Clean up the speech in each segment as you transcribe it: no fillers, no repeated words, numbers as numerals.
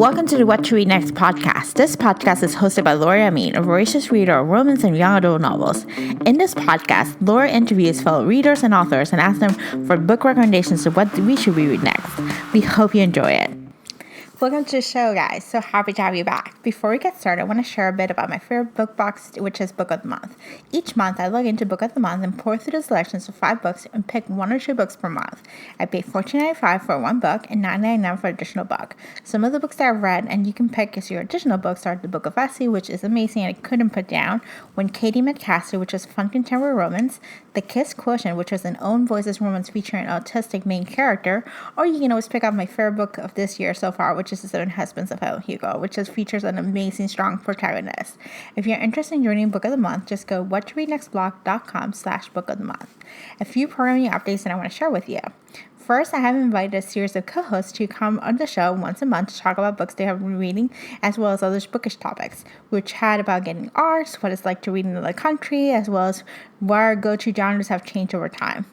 Welcome to the What to Read Next podcast. This podcast is hosted by Laura Amin, a voracious reader of romance and young adult novels. In this podcast, Laura interviews fellow readers and authors and asks them for book recommendations of what we should read next. We hope you enjoy it. Welcome to the show, guys. So happy to have you back. Before we get started, I want to share a bit about my favorite book box, which is Book of the Month. Each month, I log into Book of the Month and pour through the selections of 5 books and pick 1 or 2 books per month. I pay $14.95 for 1 book and $9.99 for an additional book. Some of the books that I've read and you can pick as your additional books are The Book of Essie, which is amazing and I couldn't put down, When Katie Met Cassie, which is fun contemporary romance, The Kiss Quotient, which was an own voices romance featuring an autistic main character, or you can always pick up my favorite book of this year so far, which is The 7 Husbands of Evelyn Hugo, which features an amazing, strong protagonist. If you're interested in joining Book of the Month, just go whattoreadnextblog.com/book of the month. A few programming updates that I want to share with you. First, I have invited a series of co-hosts to come on the show once a month to talk about books they have been reading, as well as other bookish topics. We chat about getting arts, what it's like to read in another country, as well as where our go-to genres have changed over time.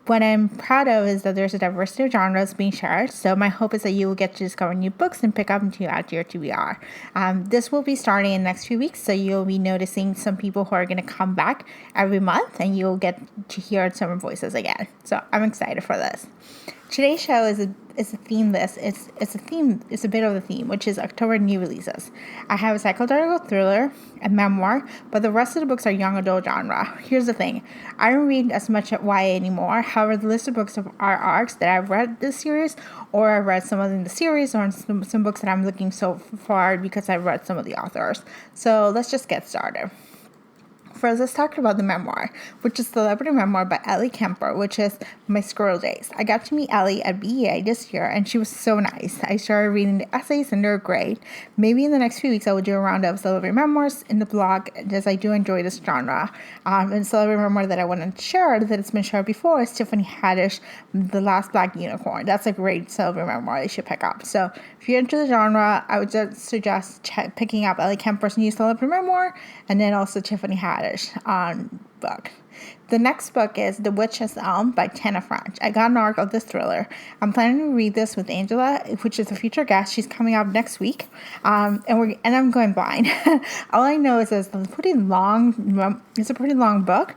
What I'm proud of is that there's a diversity of genres being shared, so my hope is that you will get to discover new books and pick up and to add to your TBR. This will be starting in the next few weeks, so you'll be noticing some people who are going to come back every month, and you'll get to hear some voices again. So I'm excited for this. Today's show is a theme list. It's a bit of a theme, which is October new releases. I have a psychological thriller, a memoir, but the rest of the books are young adult genre. Here's the thing. I don't read as much YA anymore. However, the list of books are arcs that I've read this series, or I've read some of them in the series, or some books that I'm looking so far because I've read some of the authors. So let's just get started. First, let's talk about the memoir, which is Celebrity Memoir by Ellie Kemper, which is My Squirrel Days. I got to meet Ellie at BEA this year, and she was so nice. I started reading the essays, and they're great. Maybe in the next few weeks, I will do a roundup of Celebrity Memoirs in the blog, as I do enjoy this genre. And Celebrity Memoir that I want to share, that it's been shared before, is Tiffany Haddish, The Last Black Unicorn. That's a great Celebrity Memoir you should pick up. So if you're into the genre, I would just suggest picking up Ellie Kemper's new Celebrity Memoir, and then also Tiffany Haddish book. The next book is The Witch's Elm by Tana French. I got an arc of this thriller. I'm planning to read this with Angela, which is a future guest. She's coming up next week, and I'm going blind. All I know is it's a pretty long book.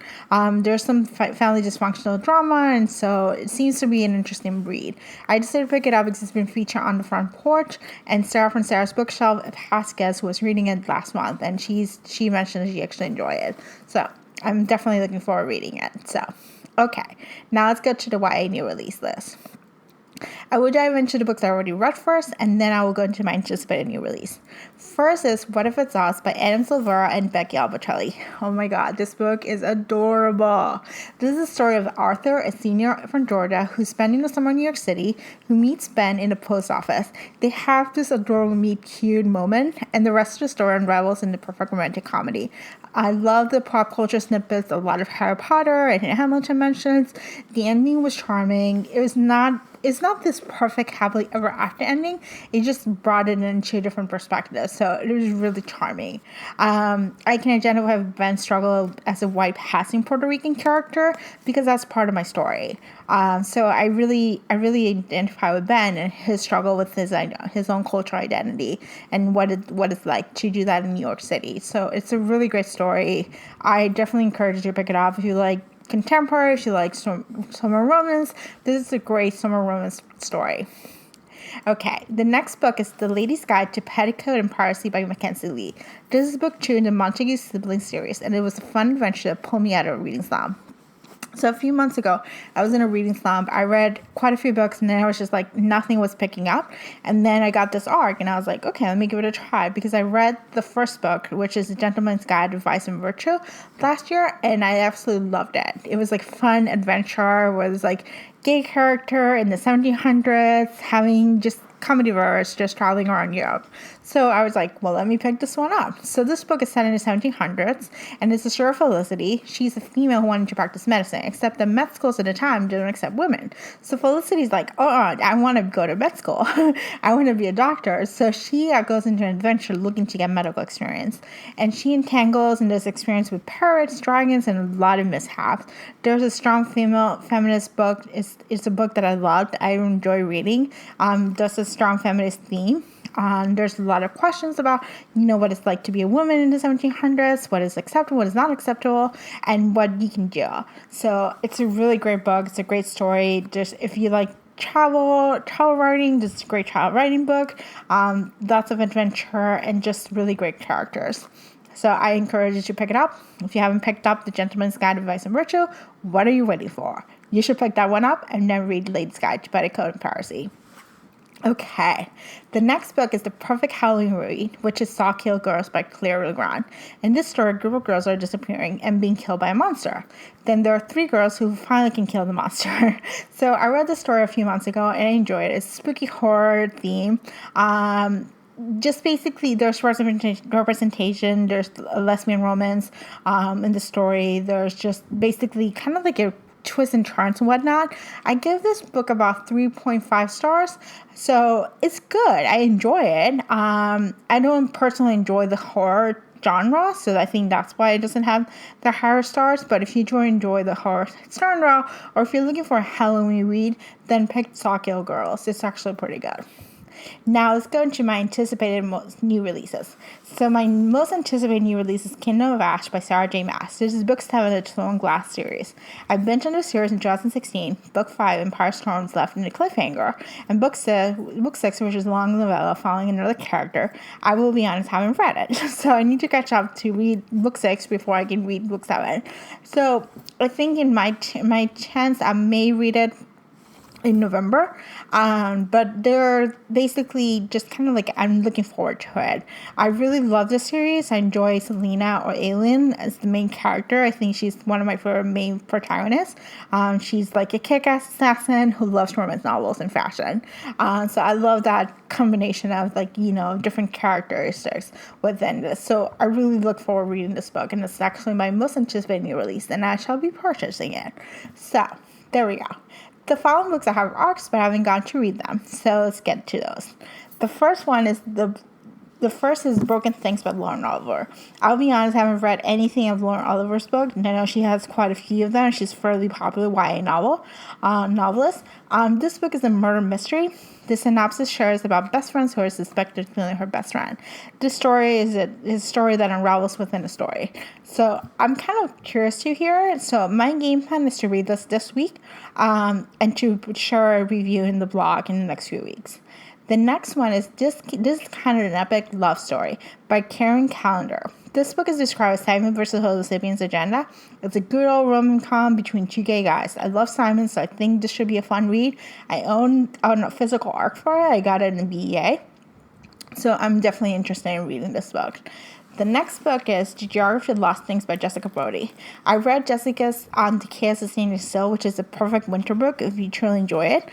There's some family dysfunctional drama, and so it seems to be an interesting read. I decided to pick it up because it's been featured on the front porch, and Sarah from Sarah's Bookshelf, a past guest, who was reading it last month, and she mentioned that she actually enjoyed it. So I'm definitely looking forward to reading it. So, okay. Now let's go to the YA new release list. I will dive into the books I already read first, and then I will go into my anticipated new release. First is What If It's Us by Adam Silvera and Becky Albertelli. Oh my god, this book is adorable. This is the story of Arthur, a senior from Georgia, who's spending the summer in New York City, who meets Ben in the post office. They have this adorable meet-cute moment, and the rest of the story unravels in the perfect romantic comedy. I love the pop culture snippets, a lot of Harry Potter and Hamilton mentions. The ending was charming. It's not this perfect happily ever after ending. It just brought it into a different perspective. So it was really charming. I can identify with Ben's struggle as a white passing Puerto Rican character because that's part of my story. So I really identify with Ben and his struggle with his own cultural identity and what it's like to do that in New York City. So it's a really great story. I definitely encourage you to pick it up if you like contemporary, if you like summer romance. This is a great summer romance story. Okay, the next book is The Lady's Guide to Petticoat and Piracy by Mackenzie Lee. This is book 2 in the Montague Siblings series, and it was a fun adventure that pulled me out of a reading slump. So a few months ago, I was in a reading slump. I read quite a few books, and then I was just like, nothing was picking up. And then I got this arc, and I was like, okay, let me give it a try. Because I read the first book, which is The Gentleman's Guide to Vice and Virtue, last year, and I absolutely loved it. It was like fun adventure, was like gay character in the 1700s, having just comedy verse, just traveling around Europe. So I was like, well, let me pick this one up. So this book is set in the 1700s, and it's the story of Felicity. She's a female who wanted to practice medicine, except the med schools at the time didn't accept women. So Felicity's like, I want to go to med school. I want to be a doctor. So she goes into an adventure looking to get medical experience. And she entangles in this experience with parrots, dragons, and a lot of mishaps. There's a strong female feminist book. It's a book that I loved. I enjoy reading. There's a strong feminist theme. There's a lot of questions about, what it's like to be a woman in the 1700s, what is acceptable, what is not acceptable, and what you can do. So it's a really great book. It's a great story. Just if you like travel writing, this is a great travel writing book. Lots of adventure and just really great characters. So I encourage you to pick it up. If you haven't picked up The Gentleman's Guide to Vice and Virtue, what are you waiting for? You should pick that one up and then read Lady's Guide to Petticoat and Piracy. Okay, the next book is the perfect Halloween read, which is Saw Kill Girls by Claire Legrand. In this story, a group of girls are disappearing and being killed by a monster. Then there are 3 girls who finally can kill the monster. So I read this story a few months ago and I enjoyed it. It's a spooky horror theme. Just basically, there's representation, there's a lesbian romance in the story. There's just basically kind of like a twists and turns and whatnot. I give this book about 3.5 stars, so it's good. I enjoy it. I don't personally enjoy the horror genre, so I think that's why it doesn't have the higher stars. But if you enjoy the horror genre, or if you're looking for a Halloween read, then pick Saw Kill Girls. It's actually pretty good. Now let's go into my anticipated new releases. So my most anticipated new release is Kingdom of Ash by Sarah J. Maas. This is book 7 of the Stone Glass series. I binged on the series in 2016. Book 5, Empire Storms, left in a cliffhanger. And book 6, which is a long novella following another character, I will be honest, haven't read it. So I need to catch up to read book 6 before I can read book 7. So I think in my chance, I may read it in November, but they're basically just kind of like, I'm looking forward to it. I really love this series. I enjoy Selena, or Aileen, as the main character. I think she's one of my favorite main protagonists. She's like a kick-ass assassin who loves romance novels and fashion. So I love that combination of different characteristics within this. So I really look forward to reading this book, and it's actually my most anticipated new release, and I shall be purchasing it. So there we go. The following books I have arcs, but I haven't gotten to read them. So let's get to those. The first one is the first is Broken Things by Lauren Oliver. I'll be honest, I haven't read anything of Lauren Oliver's book, and I know she has quite a few of them. She's a fairly popular YA novelist. This book is a murder mystery. The synopsis shares about best friends who are suspected of killing her best friend. This story is a story that unravels within a story. So I'm kind of curious to hear it. So my game plan is to read this week and to share a review in the blog in the next few weeks. The next one is this is kind of an epic love story by Karen Callender. This book is described as Simon versus Homo sapiens agenda. It's a good old rom-com between 2 gay guys. I love Simon, so I think this should be a fun read. I own a physical arc for it. I got it in BEA. So I'm definitely interested in reading this book. The next book is The Geography of Lost Things by Jessica Brody. I read Jessica's The Chaos Sustained Still, which is a perfect winter book if you truly enjoy it.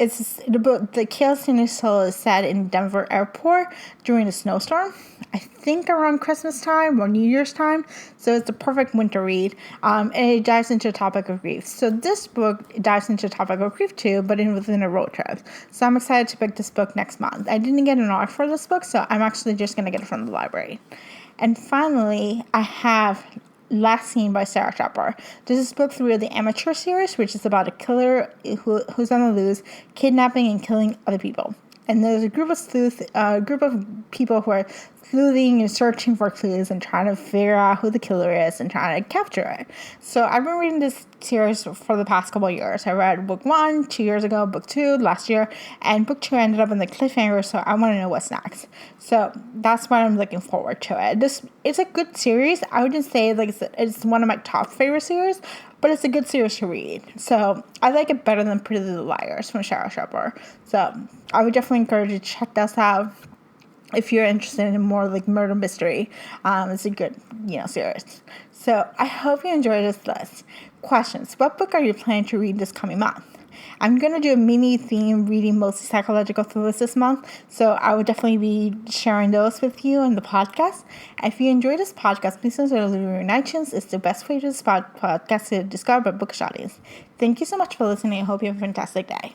It's the book. The Chaos Sustained Still is set in Denver Airport during a snowstorm. I think around Christmas time or New Year's time. So it's the perfect winter read. And it dives into the topic of grief. So this book dives into the topic of grief too, but within a road trip. So I'm excited to pick this book next month. I didn't get an offer for this book, so I'm actually just going to get it from the library. And finally, I have Last Seen by Sarah Shepard. This is book 3 of the Amateur series, which is about a killer who's on the loose, kidnapping and killing other people. And there's a group of people who are sleuthing and searching for clues and trying to figure out who the killer is and trying to capture it. So I've been reading this series for the past couple of years. I read book 1 2 years ago, book 2 last year, and book 2 ended up in the cliffhanger, so I want to know what's next. So that's why I'm looking forward to it. It's a good series. I wouldn't say it's one of my top favorite series, but it's a good series to read. So I like it better than Pretty Little Liars from Sarah Shepard. So I would definitely encourage you to check this out if you're interested in more like murder mystery. It's a good, series. So I hope you enjoyed this list. Questions. What book are you planning to read this coming month? I'm going to do a mini theme reading mostly psychological thrillers this month, so I will definitely be sharing those with you in the podcast. If you enjoyed this podcast, please consider leaving a review on iTunes. It's the best way to podcast to discover bookish audience. Thank you so much for listening. I hope you have a fantastic day.